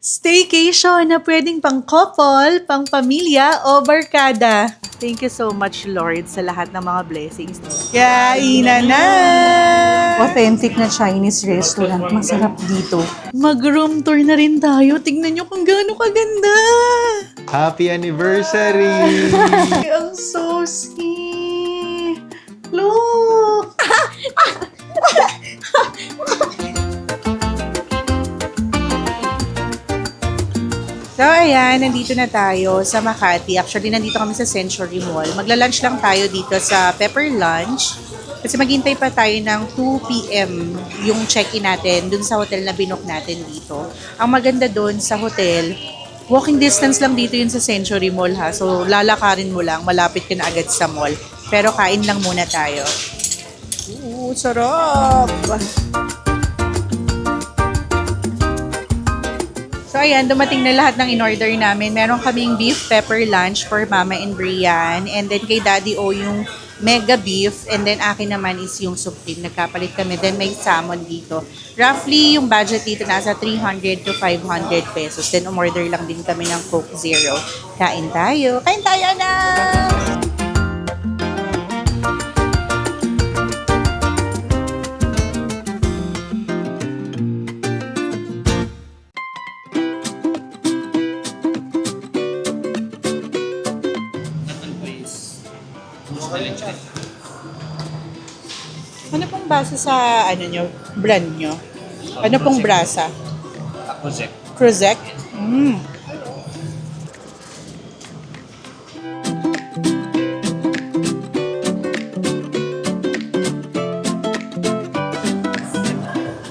Staycation na pwedeng pang couple, pang pamilya o barkada. Thank you so much, Lord, sa lahat ng mga blessings. Kainan na! Authentic na Chinese restaurant. Masarap dito. Mag-room tour na rin tayo. Tignan nyo kung gaano kaganda! Happy anniversary! Ang saucy! Look! So, ayan, nandito na tayo sa Makati. Actually, nandito kami sa Century Mall. Magla-lunch lang tayo dito sa Pepper Lunch. Kasi maghintay pa tayo ng 2 p.m. yung check-in natin dun sa hotel na binook natin dito. Ang maganda dun sa hotel, walking distance lang dito yun sa Century Mall ha. So, lalakarin mo lang, malapit ka na agad sa mall. Pero kain lang muna tayo. Sarap! So, ayan, dumating na lahat ng in-order namin. Meron kaming beef pepper lunch for Mama and Brian. And then kay Daddy O yung mega beef. And then akin naman is yung supreme. Nagkapalit kami. Then may salmon dito. Roughly, yung budget dito nasa 300 to 500 pesos. Then umorder lang din kami ng Coke Zero. Kain tayo. Kain tayo na! Ano pong basa sa brand nyo? Ano pong brasa? Cruzek. Cruzek?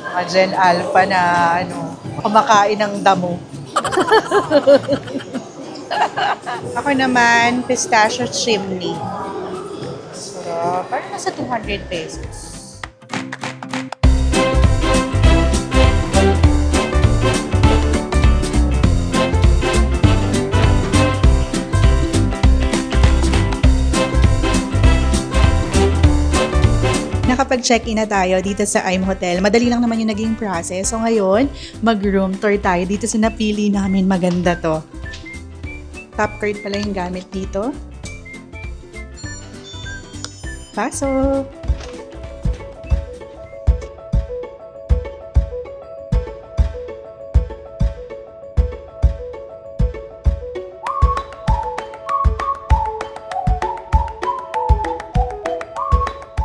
Mga Gen Alpha na kumakain ng damo. Ako naman, pistachio chimney. So, parang nasa 200 pesos. Nakapag-check-in na tayo dito sa IM Hotel. Madali lang naman yung naging process. So ngayon, mag-room tour tayo dito sa napili namin. Maganda to. Top card pala yung gamit dito. Pasok!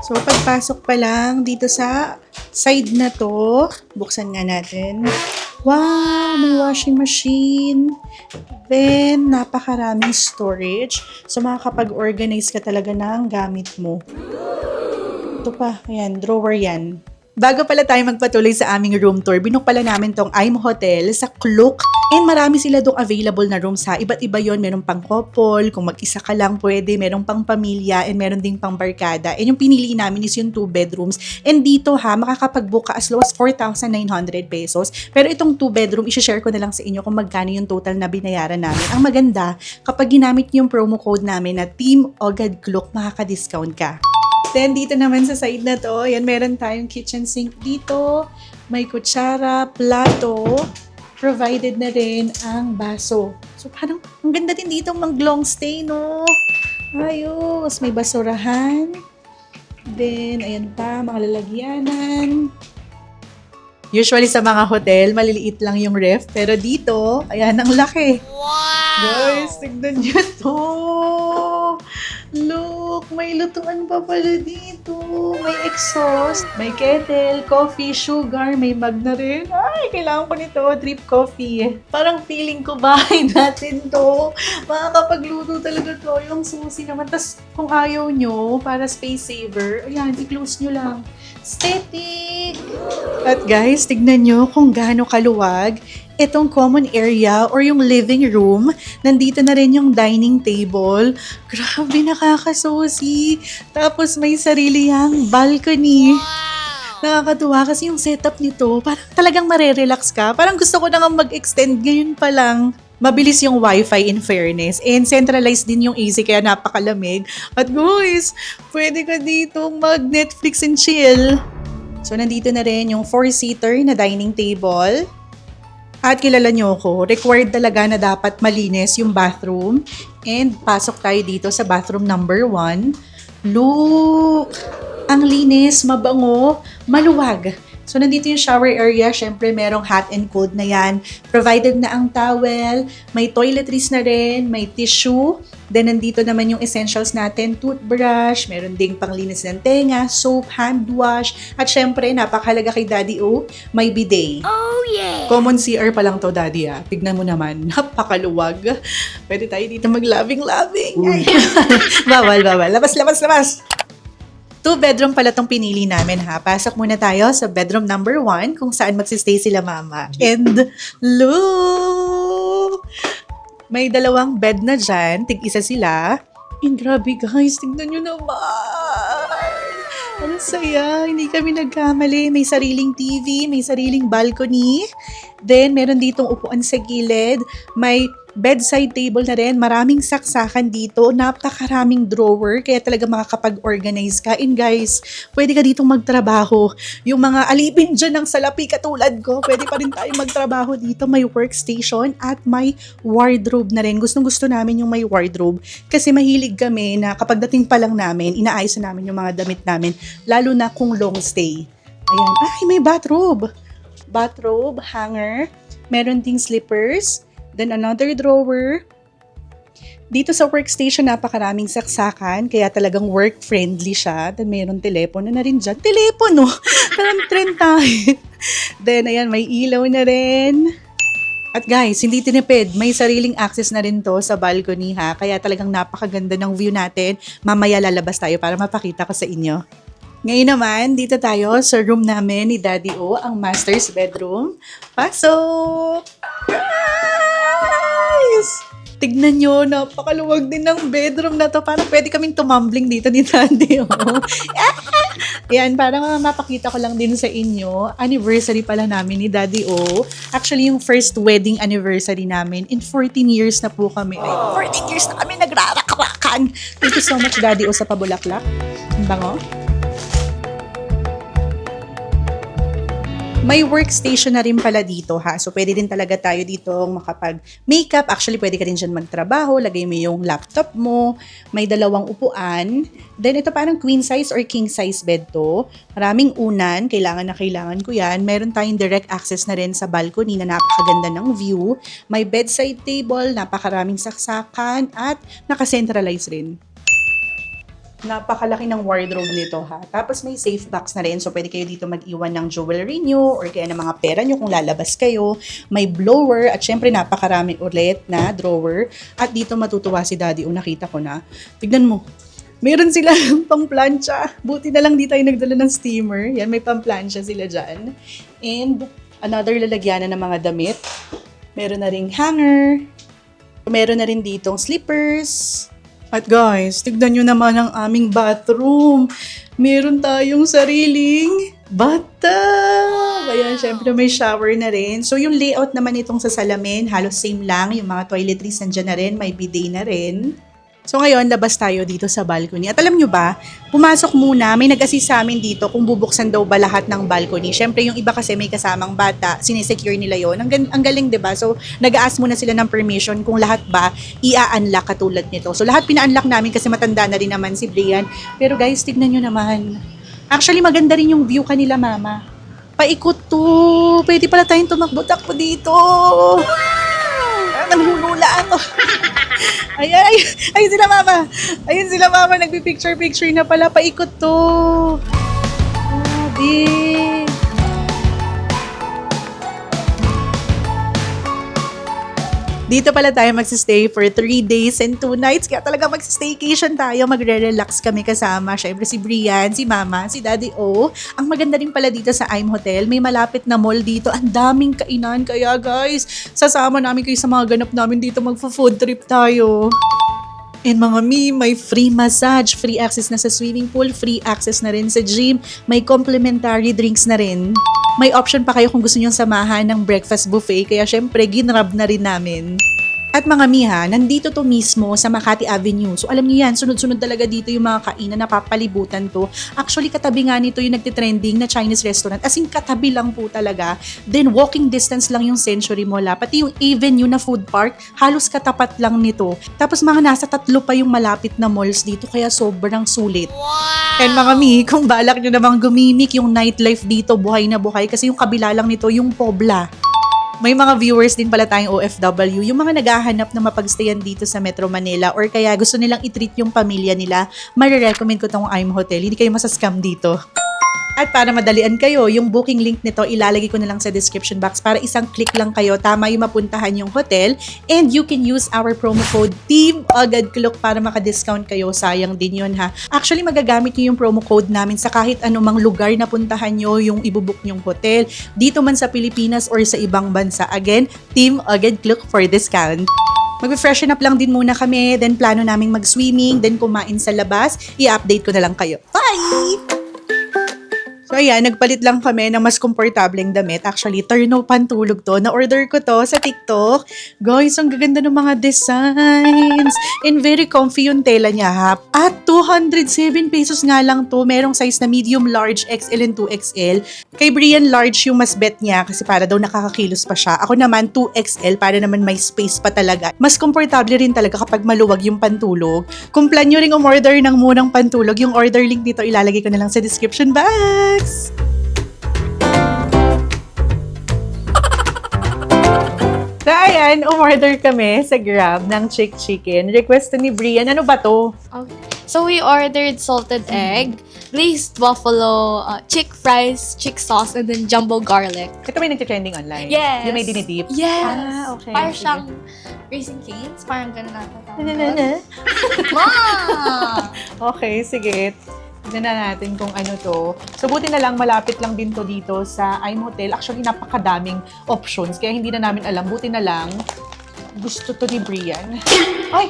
So, pagpasok pa lang dito sa side na to, buksan nga natin. Wow! May washing machine. Then, napakaraming storage. So, makakapag-organize ka talaga ng gamit mo. Ito pa, ayan, drawer yan. Bago pala tayo magpatuloy sa aming room tour, binook pala namin tong IM Hotel sa Klook. And marami sila doong available na rooms ha. Iba't iba yon, meron pang couple, kung mag-isa ka lang pwede, meron pang pamilya, and meron ding pang barkada. And yung pinili namin is yung 2 bedrooms. And dito ha, makakapag-book ka as low as 4,900 pesos. Pero itong 2 bedroom, isi-share ko na lang sa inyo kung magkano yung total na binayaran namin. Ang maganda, kapag ginamit yung promo code namin na Team Ogad Klook, makaka-discount ka. Then, dito naman sa side na to, yan, meron tayong kitchen sink dito. May kutsara, plato. Provided na rin ang baso. So, parang, ang ganda din dito mag-long stay, no? Ayos. May basurahan. Then, ayan pa, mga lalagyanan. Usually sa mga hotel, maliliit lang yung ref. Pero dito, ayan, ang laki. Wow! Guys, tignan nyo to. Look, may lutuan pa pala dito. May exhaust, may kettle, coffee, sugar, may mug na rin. Ay, kailangan ko nito, drip coffee. Parang feeling ko bahay natin to. Makakapagluto talaga to. Yung susi naman. Tapos kung ayaw nyo, para space saver, ayan, i-close nyo lang. Aesthetic! At guys, tignan nyo kung gaano kaluwag itong common area or yung living room. Nandito na rin yung dining table. Grabe, nakakasusi. Tapos may sarili yang balcony. Nakakatuwa kasi yung setup nito, parang talagang marerelax ka. Parang gusto ko na nga mag-extend ngayon pa lang. Mabilis yung wifi in fairness. And centralized din yung AC kaya napakalamig. At guys, pwede ka dito mag-Netflix and chill. So, nandito na rin yung 4-seater na dining table. At kilala nyo ako, required talaga na dapat malinis yung bathroom. And pasok tayo dito sa bathroom number 1. Look! Ang linis, mabango, maluwag. So, nandito yung shower area. Syempre, merong hot and cold na yan. Provided na ang towel. May toiletries na rin. May tissue. Then, nandito naman yung essentials natin. Toothbrush. Meron ding panglinis ng tenga. Soap, hand wash. At syempre, napakahalaga kay Daddy O, may bidet. Oh yeah! Common CR pa lang to, Daddy, ah. Tignan mo naman. Napakaluwag. Pwede tayo dito mag-loving-loving. Bawal. Labas! 2-bedroom pala tong pinili namin, ha. Pasok muna tayo sa bedroom number 1 kung saan magsistay sila mama. And look! May 2 bed na dyan. Tig-isa sila. And grabe guys, tignan nyo naman. Ang saya. Hindi kami nagkamali. May sariling TV, may sariling balcony. Then, meron ditong upuan sa gilid. May bedside table na rin. Maraming saksakan dito. Napakaraming drawer. Kaya talaga makakapag-organize ka. And guys, pwede ka ditong magtrabaho. Yung mga alipin dyan ng salapi katulad ko, pwede pa rin tayo magtrabaho dito. May workstation at may wardrobe na rin. Gustong-gusto namin yung may wardrobe. Kasi mahilig kami na kapag dating pa lang namin, inaayos na namin yung mga damit namin. Lalo na kung long stay. Ayan. Ay, may bathrobe. Bathrobe, hanger. Meron ding slippers. Then another drawer. Dito sa workstation, napakaraming saksakan. Kaya talagang work-friendly siya. Then mayroon telepono na rin dyan. Telepono! Parang trend tayo. Then ayan, may ilaw na rin. At guys, hindi tinipid. May sariling access na rin to sa balcony, ha. Kaya talagang napakaganda ng view natin. Mamaya lalabas tayo para mapakita ko sa inyo. Ngayon naman, dito tayo sa room namin ni Daddy O, ang master's bedroom. Pasok! Guys! Tignan nyo, napakaluwag din ng bedroom na to. Parang pwede kaming tumambling dito ni Daddy O. Ayan, parang mapakita ko lang din sa inyo. Anniversary pala namin ni Daddy O. Actually, yung first wedding anniversary namin. In 14 years na po kami. Ay, 14 years na kami nagrarakwakan. Thank you so much, Daddy O, sa pabulaklak. Ang bango. May workstation na rin pala dito, ha. So, pwede din talaga tayo dito makapag-makeup. Actually, pwede ka rin dyan magtrabaho. Lagay mo yung laptop mo. May 2 upuan. Then, ito parang queen size or king size bed to. Maraming unan. Kailangan na kailangan ko yan. Meron tayong direct access na rin sa balcony na napakaganda ng view. May bedside table, napakaraming saksakan, at nakacentralize rin. Napakalaki ng wardrobe nito, ha. Tapos may safe box na rin. So, pwede kayo dito mag-iwan ng jewelry nyo or kaya ng mga pera nyo kung lalabas kayo. May blower at syempre napakarami ulit na drawer. At dito matutuwa si Daddy. O, nakita ko na. Tignan mo. Meron sila pang plancha. Buti na lang di tayo nagdala ng steamer. Yan, may pang plancha sila dyan. And another lalagyanan ng mga damit. Meron na ring hanger. Meron na rin ditong slippers. At guys, tignan nyo naman ang aming bathroom. Meron tayong sariling bathtub. Ayan, syempre may shower na rin. So yung layout naman itong sa salamin, halos same lang. Yung mga toiletries nandyan na rin, may bidet na rin. So ngayon, labas tayo dito sa balcony. At alam nyo ba, pumasok muna, may nag-assist sa amin dito kung bubuksan daw ba lahat ng balcony. Siyempre, yung iba kasi may kasamang bata, sinesecure nila yon. Ang galing, diba? So, nag-a-ask muna sila ng permission kung lahat ba i-unlock katulad nito. So, lahat pina-unlock namin kasi matanda na rin naman si Brian. Pero guys, tignan nyo naman. Actually, maganda rin yung view kanila, mama. Paikot to. Pwede pala tayong tumakbo-takbo dito. Wow! Nanghulula ako. Ayun sila mama. Ayun sila mama, nagpi-picture na pala. Paikot to. Grabe. Dito pala tayo magsistay for 3 days and 2 nights. Kaya talaga magsistaycation tayo. Magre-relax kami kasama. Syempre si Brian, si Mama, si Daddy O. Ang maganda rin pala dito sa IM Hotel, may malapit na mall dito. Ang daming kainan. Kaya guys, sasama namin kayo sa mga ganap namin dito. Magpo-food trip tayo. And mga may free massage, free access na sa swimming pool, free access na rin sa gym, may complimentary drinks na rin. May option pa kayo kung gusto nyong samahan ng breakfast buffet, kaya syempre ginrab na rin namin. At mga miha, nandito to mismo sa Makati Avenue. So alam niyo yan, sunod-sunod talaga dito yung mga kainan na papalibutan to. Actually, katabi nga nito yung nagtitrending na Chinese restaurant. As in, katabi lang po talaga. Then walking distance lang yung Century Mall. Pati yung Avenue na food park, halos katapat lang nito. Tapos mga nasa 3 pa yung malapit na malls dito, kaya sobrang sulit. And mga mi, kung balak nyo namang gumimik yung nightlife dito, buhay na buhay. Kasi yung kabila lang nito, yung Pobla. May mga viewers din pala tayong OFW, yung mga naghahanap na mapagstayan dito sa Metro Manila or kaya gusto nilang i-treat yung pamilya nila, marirecommend ko tong I'm Hotel. Hindi kayo masascam dito. At para madalian kayo, yung booking link nito ilalagay ko na lang sa description box para isang click lang kayo, tama yung mapuntahan yung hotel, and you can use our promo code TEAMAGADKLOK para maka-discount kayo. Sayang din yun ha. Actually, magagamit nyo yung promo code namin sa kahit anumang lugar na puntahan nyo yung ibubook nyong hotel, dito man sa Pilipinas or sa ibang bansa. Again, TEAMAGADKLOK for discount. Mag-freshen up lang din muna kami, then plano naming mag-swimming, then kumain sa labas. I-update ko na lang kayo. Bye! So ayan, nagpalit lang kami ng mas komportableng damit. Actually, turno pantulog to. Na-order ko to sa TikTok. Guys, ang gaganda ng mga designs. And very comfy yung tela niya ha. At 207 pesos nga lang to. Merong size na medium, large, XL and 2XL. Kay Brian, large yung mas bet niya kasi para daw nakakakilos pa siya. Ako naman, 2XL para naman may space pa talaga. Mas komportable rin talaga kapag maluwag yung pantulog. Kung plan nyo rin umorder ng munang pantulog, yung order link dito ilalagay ko na lang sa description box. So ayan, umorder kami sa Grab ng Chick Chicken. Request to ni Brian. Ano ba to? Okay. So we ordered salted egg, glazed buffalo, chick fries, chick sauce, and then jumbo garlic. Ito may nagtitrending online. Yes. Yung may dinidip. Yes. Ah, okay. Parang Sige. siyang Raising Cane's. Parang ganun natin. Na. Ma! Okay, sige. Tignan na natin kung ano to. So, buti na lang, malapit lang din to dito sa I'm Hotel. Actually, napakadaming options. Kaya hindi na namin alam. Buti na lang, gusto to ni Brian. Ay!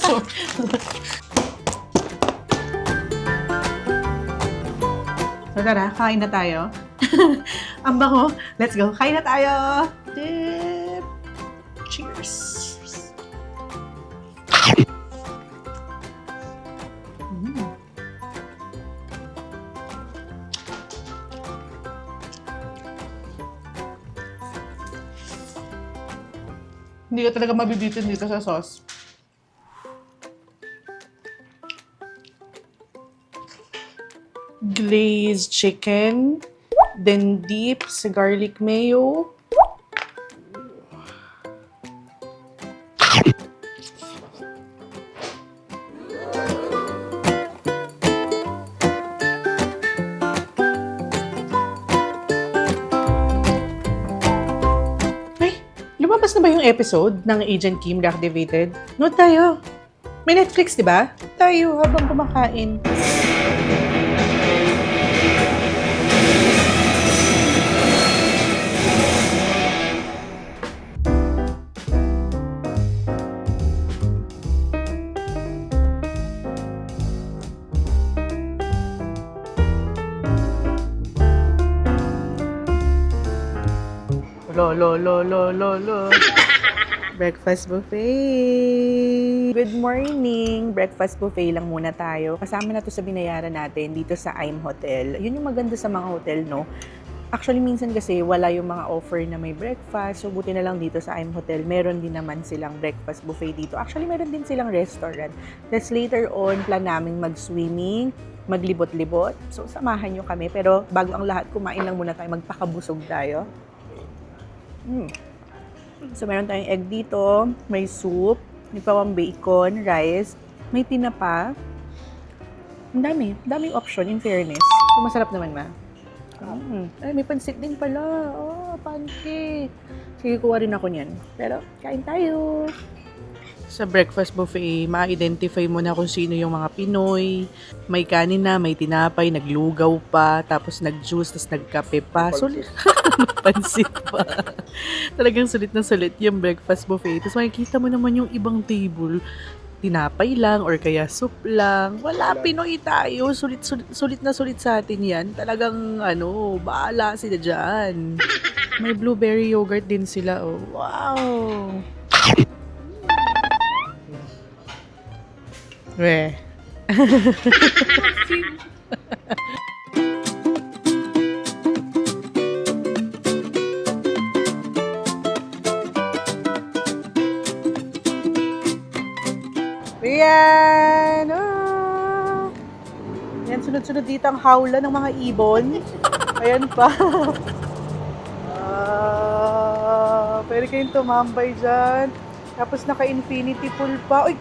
So, tara, kain na tayo. Ang bango. Let's go. Kain na tayo. Dip. Cheers. Hindi ka talaga mabibitin dito sa sauce. Glazed chicken, then dip sa garlic mayo. Lumabas na ba yung episode ng Agent Kim Reactivated? No tayo. May Netflix, di ba? Tayo habang kumakain. Lo. Breakfast buffet. Good morning. Breakfast buffet lang muna tayo. Kasama na to sa binayaran natin dito sa I'm Hotel. Yun yung maganda sa mga hotel, no? Actually, minsan kasi wala yung mga offer na may breakfast. So, buti na lang dito sa I'm Hotel, meron din naman silang breakfast buffet dito. Actually, meron din silang restaurant. Tapos later on, plan namin mag-swimming, maglibot-libot. So, samahan nyo kami. Pero bago ang lahat, kumain lang muna tayo. Magpakabusog tayo. So, meron tayong egg dito, may soup, may pawang bacon, rice, may tinapa. Ang daming option in fairness. So, masarap naman ma. Ay, may pansit din pala. Oh, pancake. Sige, kuha rin ako niyan. Pero, kain tayo. Sa breakfast buffet, ma-identify mo na kung sino yung mga Pinoy. May kanin na, may tinapay, naglugaw pa, tapos nag-juice, tapos nagkape pa. Sulit. Pansit pa. Talagang sulit na sulit yung breakfast buffet. Tapos makikita mo naman yung ibang table. Tinapay lang or kaya soup lang. Wala, Pinoy tayo. Sulit na sulit sa atin yan. Talagang, baala sila dyan. May blueberry yogurt din sila, oh. Wow! Weh. Ayan! Oh! Yan, sunod-sunod dito ang hawla ng mga ibon. Ayan pa. Pwede kayong tumambay dyan. Tapos naka-infinity pool pa. Uy!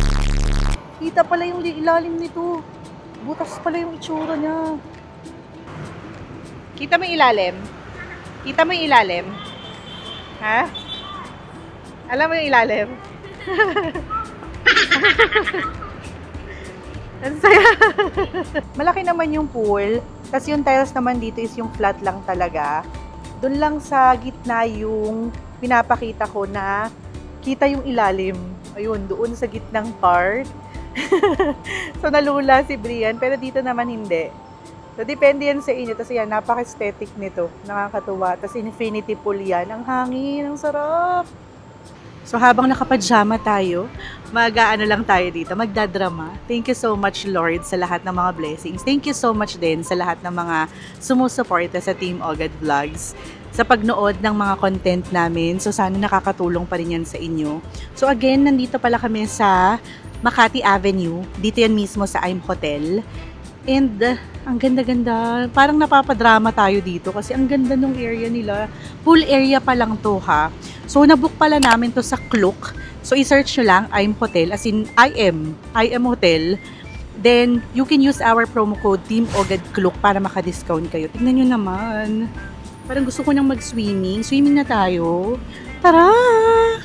Kita pala yung ilalim nito. Butas pala yung itsura niya. Kita mo yung ilalim? Kita mo yung ilalim? Ha? Alam mo yung ilalim? Ang saya. Malaki naman yung pool. Tapos yung tiles naman dito is yung flat lang talaga. Doon lang sa gitna yung pinapakita ko na kita yung ilalim. Ayun, doon sa gitnang part. So nalula si Brian, pero dito naman hindi. So depende yan sa inyo. Tapos yan, napaka-aesthetic nito. Nakakatuwa. Tapos infinity pool yan. Ang hangin, ang sarap. So habang nakapajama tayo, mag-aano lang tayo dito, magdadrama. Thank you so much, Lord, sa lahat ng mga blessings. Thank you so much din sa lahat ng mga sumusuporta sa Team Ogad Vlogs sa pagnood ng mga content namin. So sana nakakatulong pa rin yan sa inyo. So again, nandito pala kami sa Makati Avenue. Dito yan mismo sa I'm Hotel. And ang ganda-ganda. Parang napapadrama tayo dito kasi ang ganda ng area nila. Pool area pa lang to, ha. So nabook pala namin to sa Klook. So i-search nyo lang I'm Hotel, as in I am Hotel. Then you can use our promo code Team Ogad Klook para maka-discount kayo. Tignan nyo naman. Parang gusto ko nang mag-swimming. Swimming na tayo. Tara!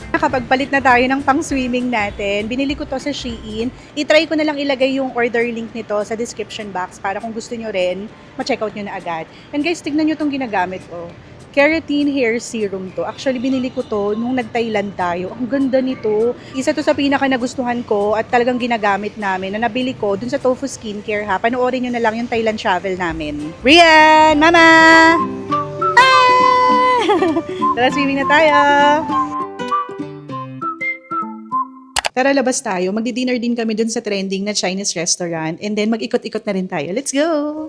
Nakapagpalit na tayo ng pang-swimming natin. Binili ko to sa Shein. I-try ko na lang ilagay yung order link nito sa description box para kung gusto nyo rin, ma-check out nyo na agad. And guys, tignan nyo itong ginagamit ko. Keratin Hair Serum to. Actually, binili ko to nung nag-Thailand tayo. Ang ganda nito. Isa to sa pinaka nagustuhan ko at talagang ginagamit namin na nabili ko dun sa Tofu Skincare, ha. Panoorin nyo na lang yung Thailand travel namin. Rian! Mama! Tara, swimming na tayo! Tara, labas tayo. Magdi-dinner din kami dun sa trending na Chinese restaurant. And then, mag-ikot-ikot na rin tayo. Let's go!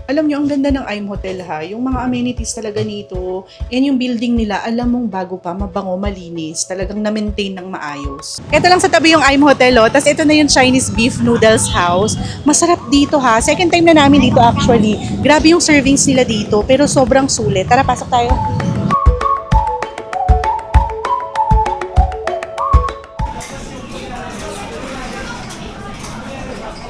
Alam nyo, ang ganda ng I'm Hotel, ha. Yung mga amenities talaga nito. And yung building nila, alam mong bago pa, mabango, malinis. Talagang na-maintain ng maayos. Ito lang sa tabi yung I'm Hotel, oh. Tapos ito na yung Chinese Beef Noodles House. Masarap dito, ha. Second time na namin dito, actually. Grabe yung servings nila dito, pero sobrang sulit. Tara, pasok tayo.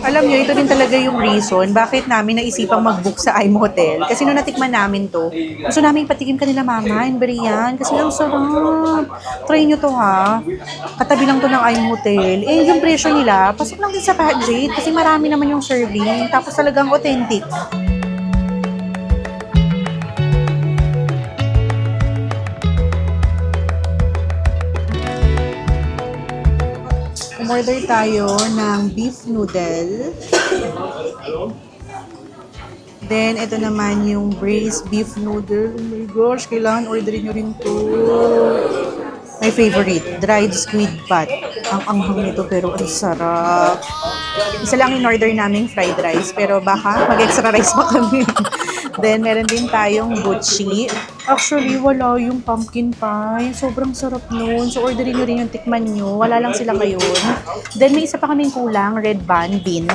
Alam nyo, ito din talaga yung reason bakit namin naisipang mag-book sa I'm Hotel. Kasi nung natikman namin to, gusto namin patikim kanila mama and Brian. Kasi ang sarap. Try nyo to, ha. Katabi lang to ng I'm Hotel. Eh, yung presyo nila, pasok lang din sa budget. Kasi marami naman yung serving. Tapos talagang authentic. Umorder tayo ng beef noodle. Then, ito naman yung braised beef noodle. Oh my gosh, kailangan orderin nyo rin to. My favorite, dried squid pot. Ang anghang nito pero ang sarap. Isa lang in-order naming fried rice pero baka mag-extra rice pa kami. Then, meron din tayong butchi. Actually, wala yung pumpkin pie. Sobrang sarap nun. So, orderin nyo rin yung tikman nyo. Wala lang sila ngayon. Then, may isa pa kaming kulang, red bun bean.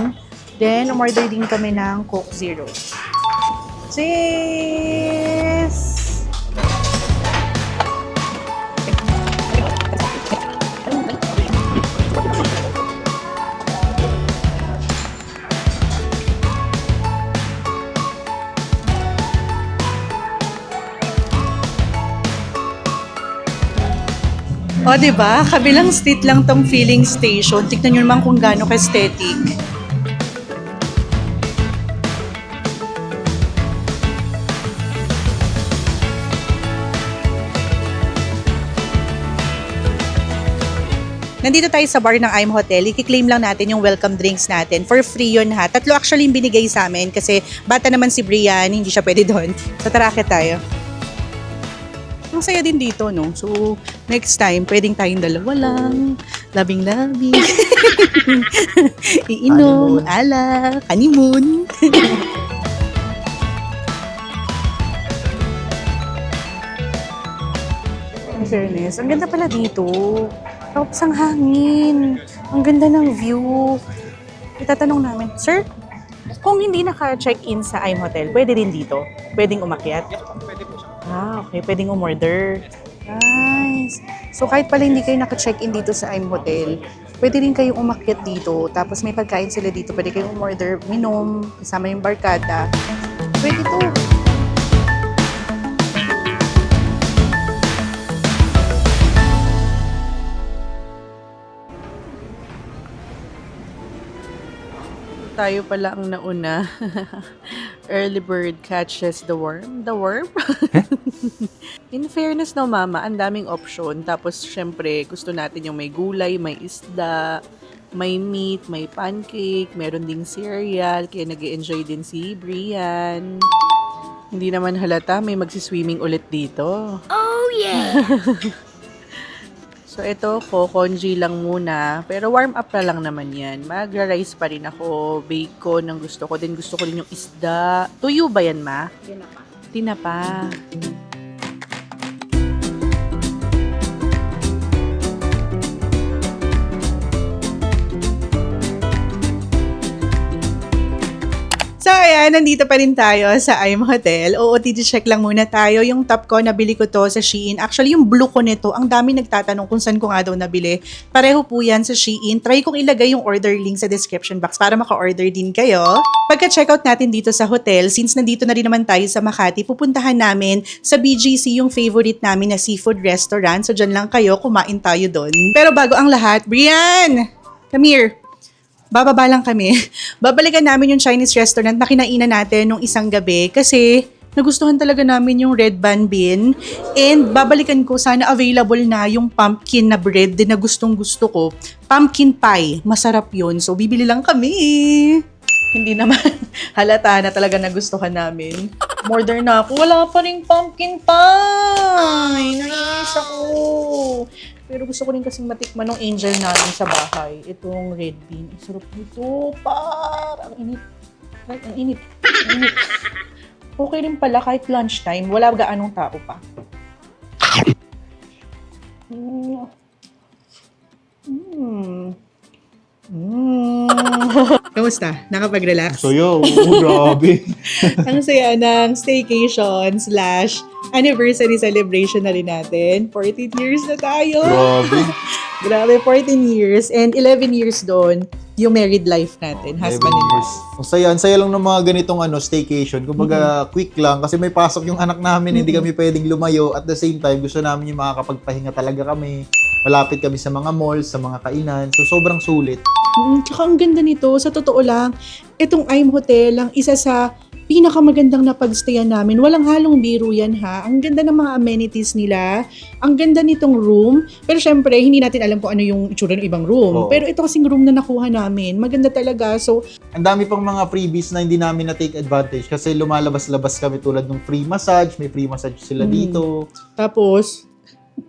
Then, umorder din kami ng Coke Zero. Cheers! O, diba? Kabilang street lang tong filling station. Tignan nyo naman kung gaano ka-aesthetic. Nandito tayo sa bar ng I'm Hotel. I-claim lang natin yung welcome drinks natin. For free yun, ha. 3 actually yung binigay sa amin kasi bata naman si Brian, hindi siya pwede doon. So tara, akit tayo. Ang saya din dito, no? So, next time, pwedeng tayong dalawa lang. Labing-labing. Iinom, Honeymoon. alak, honeymoon. In fairness, ang ganda pala dito. Tapos ang hangin. Ang ganda ng view. Itatanong namin, Sir, kung hindi naka-check-in sa IM Hotel, pwede din dito? Pwedeng umakyat? Okay. Pwedeng umorder. Nice. So, kahit pala hindi kayo naka-check-in dito sa IM Hotel, pwede rin kayong umakyat dito. Tapos may pagkain sila dito. Pwede kayong umorder, minom, kasama yung barkada. Pwede to. Tayo pala ang nauna. Early bird catches the worm. The worm? In fairness no, mama, ang daming option. Tapos, syempre, gusto natin yung may gulay, may isda, may meat, may pancake, meron ding cereal, kaya nag-enjoy din si Brian. Hindi naman halata, may magsiswimming ulit dito. Oh, yeah! So, ito, kokonji lang muna. Pero warm up na lang naman yan. Magra-rice pa rin ako. Bacon ang gusto ko. Then gusto ko din yung isda. Tuyo ba yan, ma? Tinapa. Tinapa. So, ayan, nandito pa rin tayo sa IM Hotel. OOTD check lang muna tayo. Yung top ko, nabili ko to sa Shein. Actually, yung blue ko nito, ang dami nagtatanong kung saan ko nga daw nabili. Pareho po yan sa Shein. Try kong ilagay yung order link sa description box para maka-order din kayo. Pagka-checkout natin dito sa hotel, since nandito na rin naman tayo sa Makati, pupuntahan namin sa BGC, yung favorite namin na seafood restaurant. So, dyan lang kayo, kumain tayo doon. Pero bago ang lahat, Brian! Come here! Bababa lang kami. Babalikan namin yung Chinese restaurant na kinainan natin nung isang gabi kasi nagustuhan talaga namin yung red bun bean. And babalikan ko, sana available na yung pumpkin na bread din na gustong gusto ko. Pumpkin pie. Masarap yun. So, bibili lang kami. Hindi naman halata na talaga nagustuhan namin. Order na ako. Wala pa rin pumpkin pie. Nainis ako. Pero gusto ko rin kasing matikman ng angel namin sa bahay. Itong red bean. Ang sarap nito. Ang init. Right, ang init. Ang init. Okay rin pala kahit lunchtime. Wala gaanong tao pa. Kamusta? Nakapag-relax? So yo, grabe. Ang saya ng staycation / anniversary celebration na rin natin. 14 years na tayo. Grabe. Grabe, 14 years. And 11 years doon, yung married life natin. Husband and wife. Ang saya lang ng mga ganitong staycation. Kumbaga, quick lang. Kasi may pasok yung anak namin, hindi kami pwedeng lumayo. At the same time, gusto namin yung makakapagpahinga talaga kami. Malapit kami sa mga malls, sa mga kainan. So, sobrang sulit. Tsaka ang ganda nito, sa totoo lang, itong IM Hotel ang isa sa pinakamagandang napagstayan namin. Walang halong biro yan ha. Ang ganda ng mga amenities nila. Ang ganda nitong room. Pero syempre, hindi natin alam kung ano yung itsura ng ibang room. Oo. Pero ito kasing room na nakuha namin. Maganda talaga. So, Ang dami pang mga freebies na hindi namin na-take advantage kasi lumalabas-labas kami tulad ng free massage. May free massage sila dito. tapos,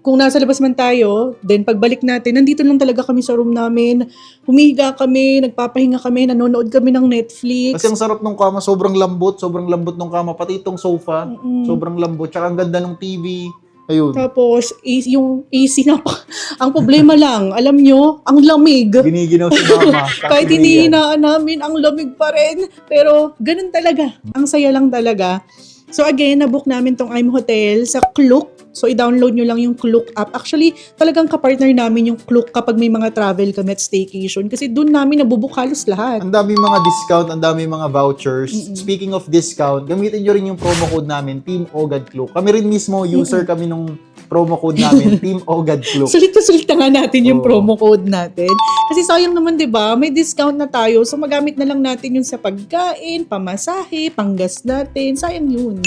kung nasa labas man tayo, then pagbalik natin, nandito lang talaga kami sa room namin. Humihiga kami, nagpapahinga kami, nanonood kami ng Netflix. Kasi ang sarap ng kama, sobrang lambot ng kama. Pati itong sofa, sobrang lambot. Tsaka ang ganda ng TV. Ayun. Tapos, yung AC na pa. Ang problema lang, alam nyo, ang lamig. Giniginaw si mama. Kahit hinihinaan namin, ang lamig pa rin. Pero, ganun talaga. Ang saya lang talaga. So again, nabook namin tong IM Hotel sa Klook. So i-download nyo lang yung Klook app. Actually, talagang kapartner namin yung Klook kapag may mga travel kami at staycation. Kasi doon namin nabubook halos lahat. Ang dami mga discount, ang dami mga vouchers. Speaking of discount, gamitin nyo rin yung promo code namin, Team Ogad Klook. Kami rin mismo, user kami nung promo code namin, Team Ogad Klook. Sulit na nga natin yung Oo. promo code natin. Kasi sayang naman 'di ba? May discount na tayo. So magamit na lang natin yun sa pagkain, pamasahe, panggas natin. Sayang yun.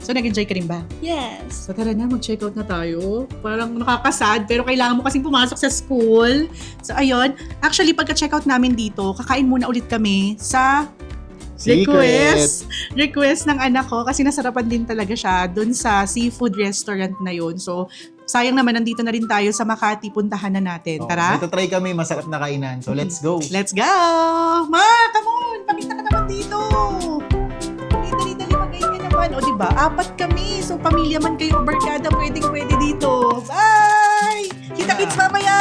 So nag-enjoy ka rin ba? Yes. So tara na, mag-check out na tayo. Parang nakakasad, pero kailangan mo kasing pumasok sa school. So ayun, actually pagka-check out namin dito, kakain muna ulit kami sa request ng anak ko kasi nasarapan din talaga siya dun sa seafood restaurant na yun. So, sayang naman, nandito na rin tayo sa Makati. Puntahan na natin. Tara. May try kami, masarap na kainan. So, let's go. Let's go! Ma, come on! Pakita ka naman dito! Dali, magay ka naman. O, diba? 4 kami. So, pamilya man kayo o barkada, pwede dito. Bye! Kita-kits mamaya!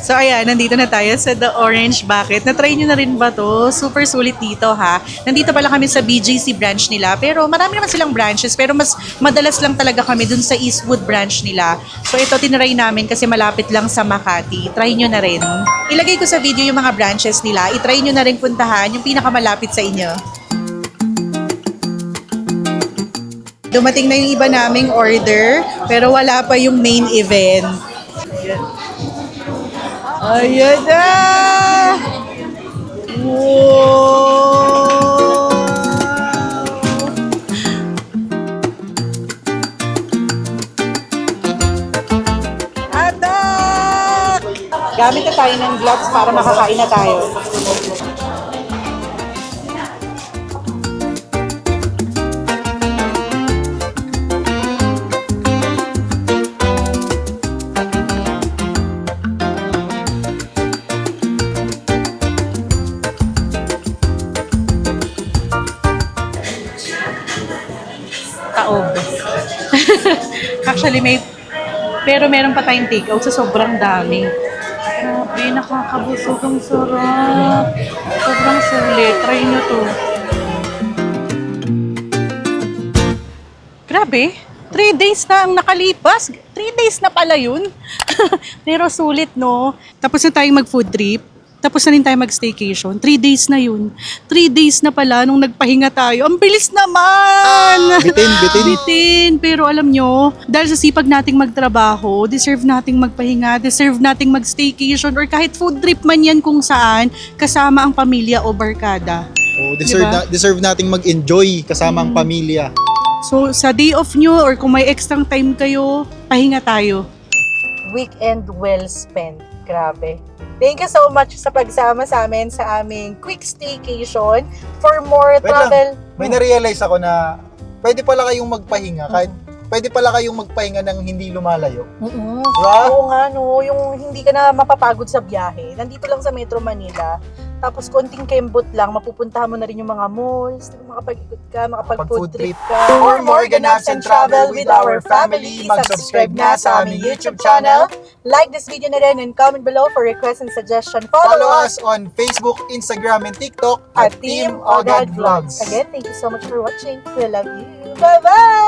So ayan, nandito na tayo sa The Orange Bucket. Na-try nyo na rin ba to? Super sulit dito ha. Nandito pala kami sa BGC branch nila. Pero marami naman silang branches. Pero mas madalas lang talaga kami dun sa Eastwood branch nila. So ito tinry namin kasi malapit lang sa Makati. Try nyo na rin. Ilagay ko sa video yung mga branches nila. I-try nyo na rin puntahan yung pinakamalapit sa inyo. Dumating na yung iba naming order. Pero wala pa yung main event. Ayan na! Wow! Atak! Gamit na tayo ng gloves para makakain na tayo. Taob. Actually, pero meron pa tayong take-out sa sobrang dami. Grabe, nakakabusog. Ang sarap. Sobrang sulit. Try nyo to. Grabe. 3 days na ang nakalipas. 3 days na pala yun. Pero sulit, no? Tapos na tayong mag-food trip. Tapos na rin tayo mag-staycation. 3 days na yun. 3 days na pala nung nagpahinga tayo. Ang bilis naman! Bitin. Pero alam nyo, dahil sa sipag nating magtrabaho, deserve nating magpahinga, deserve nating mag-staycation, or kahit food trip man yan kung saan, kasama ang pamilya o barkada. Deserve nating mag-enjoy kasama ang pamilya. So, sa day off nyo, or kung may extra time kayo, pahinga tayo. Weekend well spent. Grabe. Thank you so much sa pagsama sa amin sa aming quick staycation. For more travel. May na-realize ako na pwede pala kayong magpahinga kahit pwede pala kayong magpahinga ng hindi lumalayo. Diba? Oo nga, no. Yung hindi ka na mapapagod sa biyahe. Nandito lang sa Metro Manila. Tapos konting kembot lang, mapupuntahan mo na rin yung mga malls, makapag-ikot ka, makapag-food trip ka. For more ganaps and travel with our family, mag-subscribe na sa aming YouTube channel. Like this video na rin and comment below for requests and suggestion. Follow us on Facebook, Instagram, and TikTok at Team Ogad Vlogs. Again, thank you so much for watching. We love you. Bye-bye!